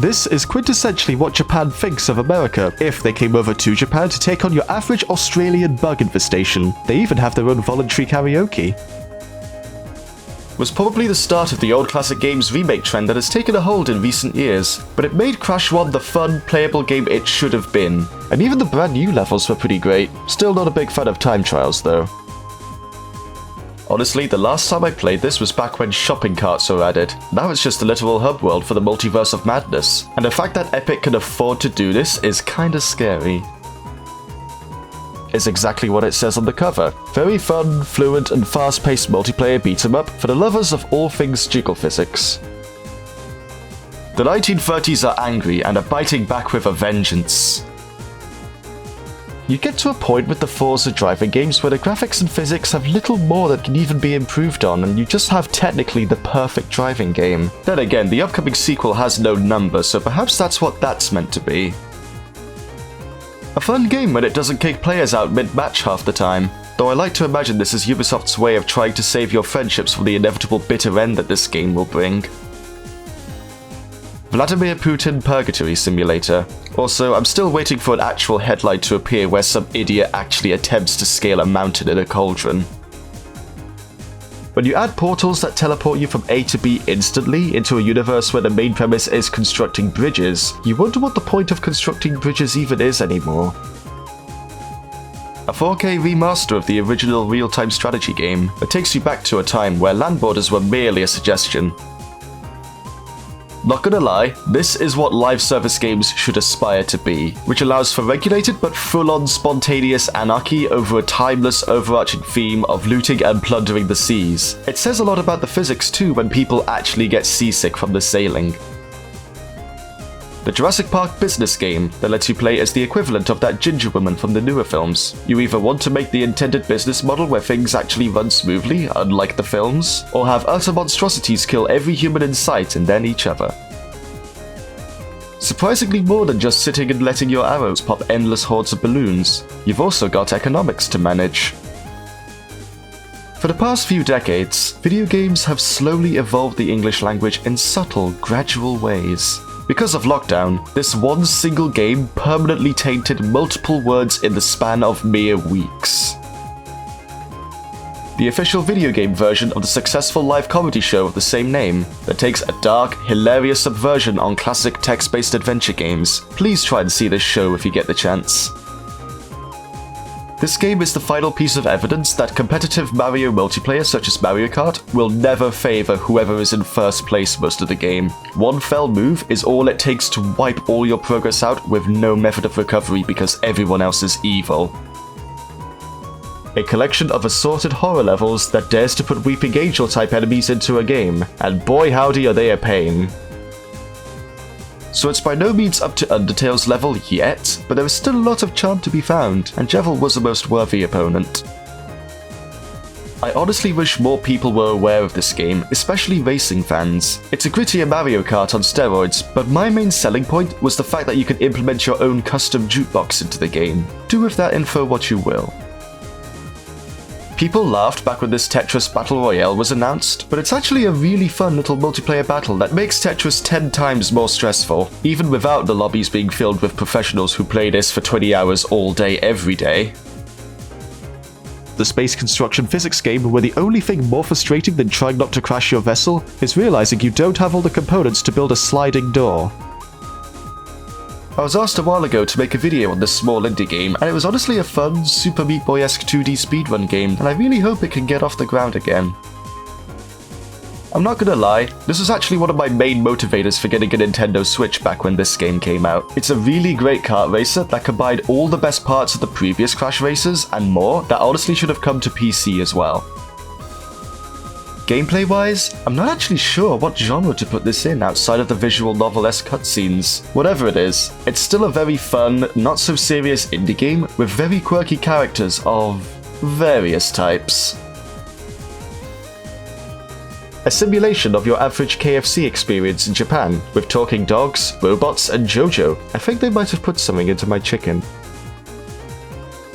This is quintessentially what Japan thinks of America if they came over to Japan to take on your average Australian bug infestation. They even have their own voluntary karaoke. Was probably the start of the old classic games remake trend that has taken a hold in recent years, but it made Crash 1 the fun, playable game it should have been. And even the brand new levels were pretty great. Still not a big fan of time trials though. Honestly, the last time I played this was back when shopping carts were added. Now it's just a literal hub world for the multiverse of madness, and the fact that Epic can afford to do this is kinda scary. Is exactly what it says on the cover. Very fun, fluent, and fast-paced multiplayer beat-em-up for the lovers of all things jiggle physics. The 1930s are angry and are biting back with a vengeance. You get to a point with the Forza driving games where the graphics and physics have little more that can even be improved on, and you just have technically the perfect driving game. Then again, the upcoming sequel has no number, so perhaps that's what that's meant to be. A fun game when it doesn't kick players out mid-match half the time, though I like to imagine this is Ubisoft's way of trying to save your friendships from the inevitable bitter end that this game will bring. Vladimir Putin Purgatory Simulator. Also, I'm still waiting for an actual headline to appear where some idiot actually attempts to scale a mountain in a cauldron. When you add portals that teleport you from A to B instantly into a universe where the main premise is constructing bridges, you wonder what the point of constructing bridges even is anymore. A 4K remaster of the original real-time strategy game that takes you back to a time where land borders were merely a suggestion. Not gonna lie, this is what live service games should aspire to be, which allows for regulated but full-on spontaneous anarchy over a timeless overarching theme of looting and plundering the seas. It says a lot about the physics too when people actually get seasick from the sailing. The Jurassic Park business game that lets you play as the equivalent of that ginger woman from the newer films. You either want to make the intended business model where things actually run smoothly, unlike the films, or have utter monstrosities kill every human in sight and then each other. Surprisingly more than just sitting and letting your arrows pop endless hordes of balloons, you've also got economics to manage. For the past few decades, video games have slowly evolved the English language in subtle, gradual ways. Because of lockdown, this one single game permanently tainted multiple words in the span of mere weeks. The official video game version of the successful live comedy show of the same name, that takes a dark, hilarious subversion on classic text-based adventure games. Please try and see this show if you get the chance. This game is the final piece of evidence that competitive Mario multiplayer such as Mario Kart will never favor whoever is in first place most of the game. One fell move is all it takes to wipe all your progress out with no method of recovery because everyone else is evil. A collection of assorted horror levels that dares to put Weeping Angel type enemies into a game, and boy howdy are they a pain. So it's by no means up to Undertale's level yet, but there is still a lot of charm to be found, and Jevil was the most worthy opponent. I honestly wish more people were aware of this game, especially racing fans. It's a grittier Mario Kart on steroids, but my main selling point was the fact that you can implement your own custom jukebox into the game. Do with that info what you will. People laughed back when this Tetris Battle Royale was announced, but it's actually a really fun little multiplayer battle that makes Tetris 10 times more stressful, even without the lobbies being filled with professionals who play this for 20 hours all day every day. The space construction physics game where the only thing more frustrating than trying not to crash your vessel is realizing you don't have all the components to build a sliding door. I was asked a while ago to make a video on this small indie game, and it was honestly a fun, Super Meat Boy-esque 2D speedrun game, and I really hope it can get off the ground again. I'm not gonna lie, this was actually one of my main motivators for getting a Nintendo Switch back when this game came out. It's a really great kart racer that combined all the best parts of the previous Crash races and more that honestly should have come to PC as well. Gameplay-wise, I'm not actually sure what genre to put this in outside of the visual novel-esque cutscenes. Whatever it is, it's still a very fun, not-so-serious indie game with very quirky characters of various types. A simulation of your average KFC experience in Japan, with talking dogs, robots, and JoJo. I think they might have put something into my chicken.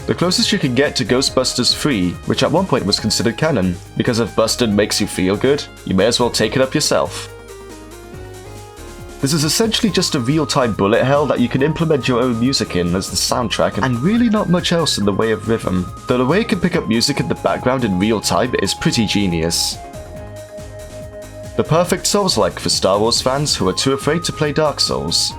The closest you can get to Ghostbusters 3, which at one point was considered canon, because if Busted makes you feel good, you may as well take it up yourself. This is essentially just a real-time bullet hell that you can implement your own music in as the soundtrack, and really not much else in the way of rhythm, though the way it can pick up music in the background in real time is pretty genius. The perfect Souls-like for Star Wars fans who are too afraid to play Dark Souls.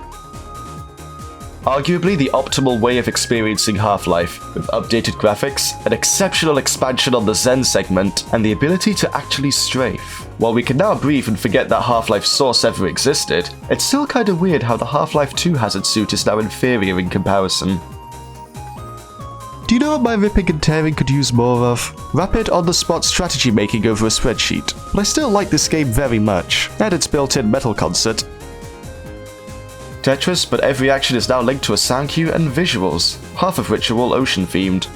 Arguably the optimal way of experiencing Half-Life, with updated graphics, an exceptional expansion on the Zen segment, and the ability to actually strafe. While we can now breathe and forget that Half-Life Source ever existed, it's still kinda weird how the Half-Life 2 hazard suit is now inferior in comparison. Do you know what my ripping and tearing could use more of? Rapid on-the-spot strategy making over a spreadsheet. But I still like this game very much, and its built-in metal concert. Tetris, but every action is now linked to a sound cue and visuals, half of which are all ocean-themed.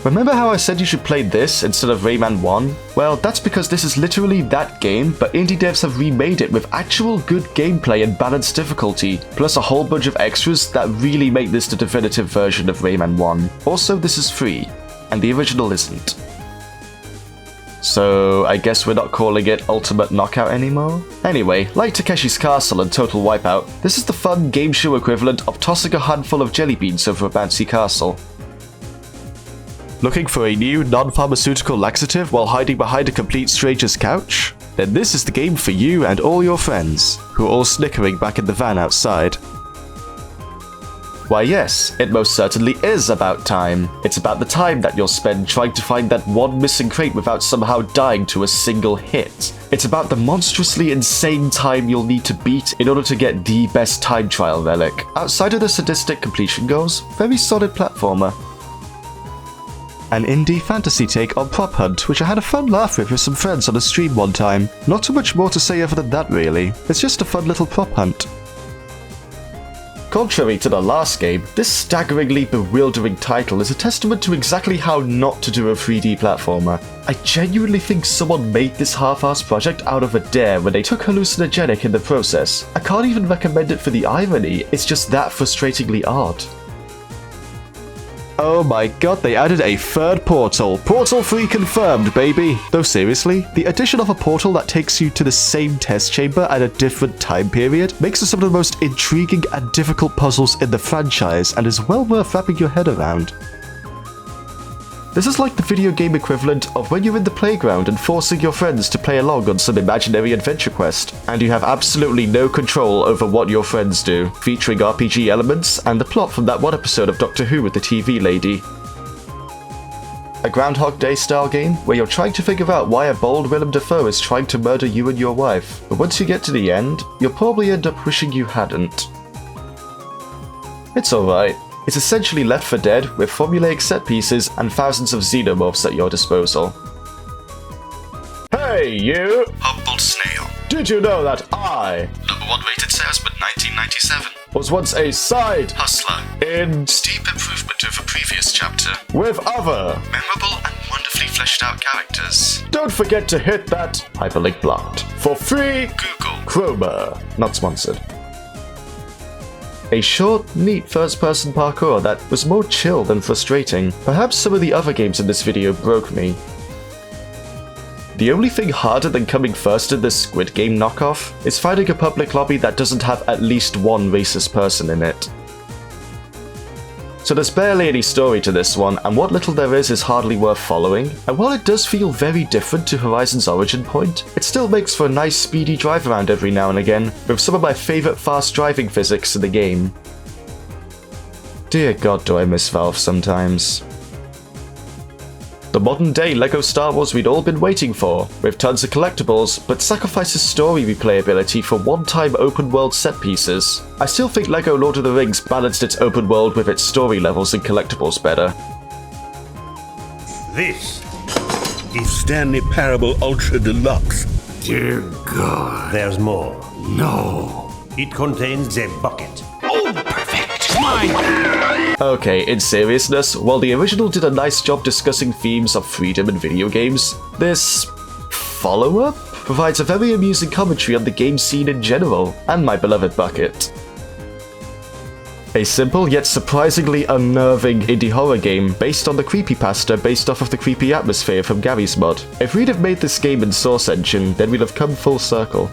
Remember how I said you should play this instead of Rayman 1? Well, that's because this is literally that game, but indie devs have remade it with actual good gameplay and balanced difficulty, plus a whole bunch of extras that really make this the definitive version of Rayman 1. Also, this is free, and the original isn't. So, I guess we're not calling it Ultimate Knockout anymore? Anyway, like Takeshi's Castle and Total Wipeout, this is the fun game show equivalent of tossing a handful of jelly beans over a bouncy castle. Looking for a new, non-pharmaceutical laxative while hiding behind a complete stranger's couch? Then this is the game for you and all your friends, who are all snickering back in the van outside. Why yes, it most certainly is about time. It's about the time that you'll spend trying to find that one missing crate without somehow dying to a single hit. It's about the monstrously insane time you'll need to beat in order to get the best time trial relic. Outside of the sadistic completion goals, very solid platformer. An indie fantasy take on Prop Hunt, which I had a fun laugh with some friends on a stream one time. Not too much more to say other than that really, it's just a fun little prop hunt. Contrary to the last game, this staggeringly bewildering title is a testament to exactly how not to do a 3D platformer. I genuinely think someone made this half-assed project out of a dare when they took hallucinogenic in the process. I can't even recommend it for the irony, it's just that frustratingly odd. Oh my god, they added a third portal. Portal 3 confirmed, baby! Though seriously, the addition of a portal that takes you to the same test chamber at a different time period makes it some of the most intriguing and difficult puzzles in the franchise and is well worth wrapping your head around. This is like the video game equivalent of when you're in the playground and forcing your friends to play along on some imaginary adventure quest, and you have absolutely no control over what your friends do, featuring RPG elements and the plot from that one episode of Doctor Who with the TV lady. A Groundhog Day style game where you're trying to figure out why a bold Willem Dafoe is trying to murder you and your wife, but once you get to the end, you'll probably end up wishing you hadn't. It's alright. It's essentially Left 4 Dead with formulaic set pieces and thousands of xenomorphs at your disposal. Hey, you! Humbled snail. Did you know that I, #1 rated salesman 1997, was once a side hustler in steep improvement over previous chapter, with other memorable and wonderfully fleshed out characters? Don't forget to hit that hyperlink blocked for free Google. Chroma. Not sponsored. A short, neat first-person parkour that was more chill than frustrating. Perhaps some of the other games in this video broke me. The only thing harder than coming first in this Squid Game knockoff is finding a public lobby that doesn't have at least one racist person in it. So there's barely any story to this one, and what little there is hardly worth following, and while it does feel very different to Horizon's origin point, it still makes for a nice speedy drive around every now and again, with some of my favourite fast driving physics in the game. Dear god, do I miss Valve sometimes. The modern day LEGO Star Wars we'd all been waiting for, with tons of collectibles, but sacrifices story replayability for one-time open world set pieces. I still think LEGO Lord of the Rings balanced its open world with its story levels and collectibles better. This is Stanley Parable Ultra Deluxe. Dear God. There's more. No. It contains a bucket. Oh, perfect. Mine. Okay, in seriousness, while the original did a nice job discussing themes of freedom in video games, this follow-up provides a very amusing commentary on the game scene in general, and my beloved bucket. A simple yet surprisingly unnerving indie horror game based on the creepypasta based off of the creepy atmosphere from Gary's mod. If we'd have made this game in Source Engine, then we'd have come full circle.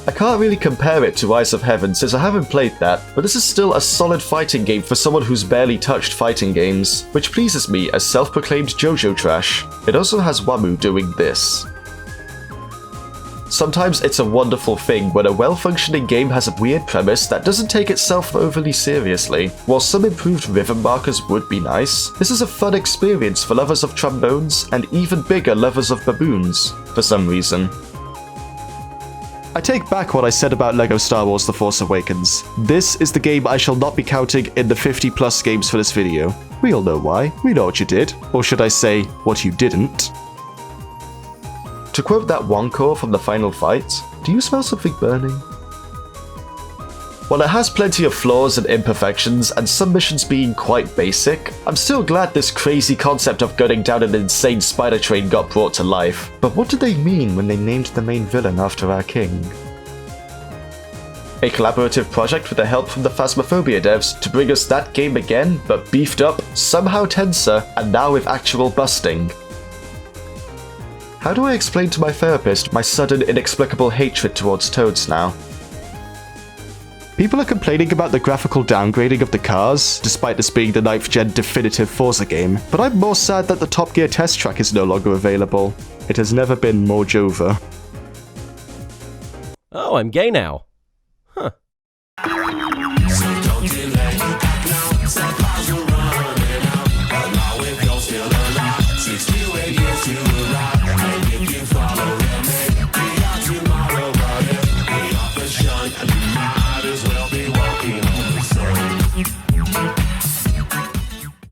I can't really compare it to Rise of Heaven since I haven't played that, but this is still a solid fighting game for someone who's barely touched fighting games, which pleases me as self-proclaimed JoJo trash. It also has Wamu doing this. Sometimes it's a wonderful thing when a well-functioning game has a weird premise that doesn't take itself overly seriously. While some improved rhythm markers would be nice, this is a fun experience for lovers of trombones and even bigger lovers of baboons, for some reason. I take back what I said about LEGO Star Wars The Force Awakens. This is the game I shall not be counting in the 50 plus games for this video. We all know why. We know what you did. Or should I say, what you didn't. To quote that one core from the final fight, do you smell something burning? While it has plenty of flaws and imperfections, and some missions being quite basic, I'm still glad this crazy concept of gunning down an insane spider train got brought to life. But what did they mean when they named the main villain after our king? A collaborative project with the help from the Phasmophobia devs to bring us that game again, but beefed up, somehow tenser, and now with actual busting. How do I explain to my therapist my sudden inexplicable hatred towards Toads now? People are complaining about the graphical downgrading of the cars, despite this being the 9th gen definitive Forza game, but I'm more sad that the Top Gear test track is no longer available. It has never been more Jova. Oh, I'm gay now.